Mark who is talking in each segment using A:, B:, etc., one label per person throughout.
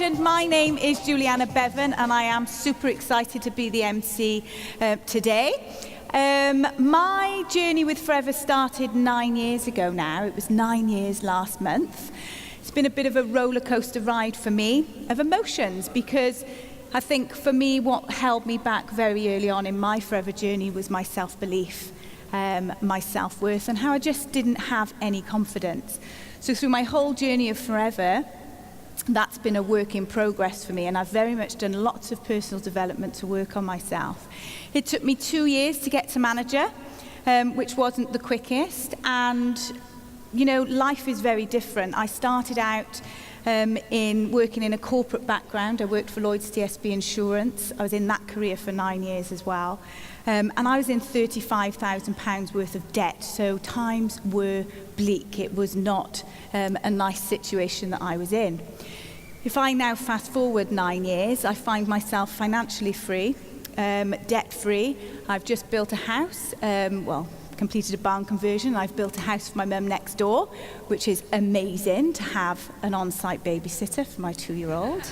A: mentioned, my name is Julianna Beavan, and I am super excited to be the MC today. My journey with Forever started 9 years ago now. It was 9 years last month. It's been a bit of a roller coaster ride for me of emotions, because I think for me what held me back very early on in my Forever journey was my self-belief, my self-worth, and how I just didn't have any confidence. So through my whole journey of Forever, that's been a work in progress for me, and I've very much done lots of personal development to work on myself. It took me 2 years to get to manager, which wasn't the quickest, and you know, life is very different. I started out in working in a corporate background. I worked for Lloyds TSB Insurance. I was in that career for 9 years as well. And I was in £35,000 worth of debt, so times were bleak. It was not a nice situation that I was in. If I now fast forward 9 years, I find myself financially free, debt-free. I've just built a house, completed a barn conversion. I've built a house for my mum next door, which is amazing to have an on-site babysitter for my 2-year-old.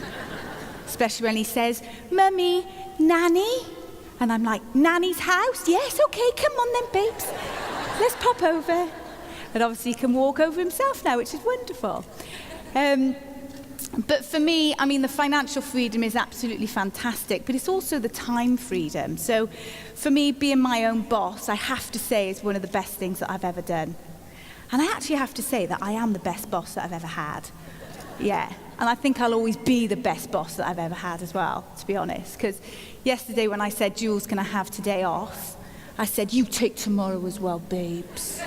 A: Especially when he says, "Mummy, Nanny?" And I'm like, "Nanny's house? Yes, okay, come on then, babes. Let's pop over." And obviously he can walk over himself now, which is wonderful. But for me, I mean, the financial freedom is absolutely fantastic, but it's also the time freedom. So for me, being my own boss, I have to say, is one of the best things that I've ever done. And I actually have to say that I am the best boss that I've ever had. Yeah, and I think I'll always be the best boss that I've ever had as well, to be honest. Because yesterday when I said, "Jules, can I have today off?" I said, "You take tomorrow as well, babes."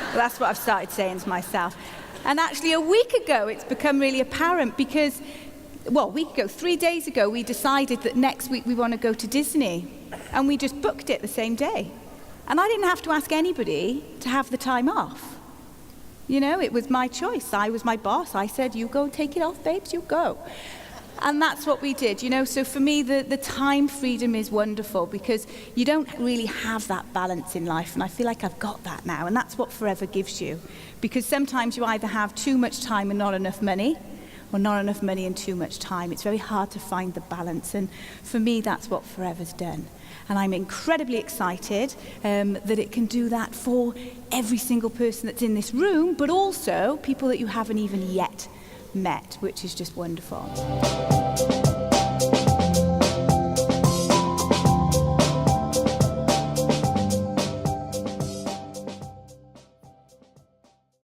A: Well, that's what I've started saying to myself. And actually a week ago, it's become really apparent because, well, a week ago, 3 days ago, we decided that next week we want to go to Disney. And we just booked it the same day. And I didn't have to ask anybody to have the time off. You know, it was my choice. I was my boss. I said, "You go and take it off, babes, you go." And that's what we did, you know. So for me, the time freedom is wonderful because you don't really have that balance in life. And I feel like I've got that now. And that's what Forever gives you. Because sometimes you either have too much time and not enough money, or not enough money and too much time. It's very hard to find the balance. And for me, that's what Forever's done. And I'm incredibly excited that it can do that for every single person that's in this room, but also people that you haven't even yet met, which is just wonderful.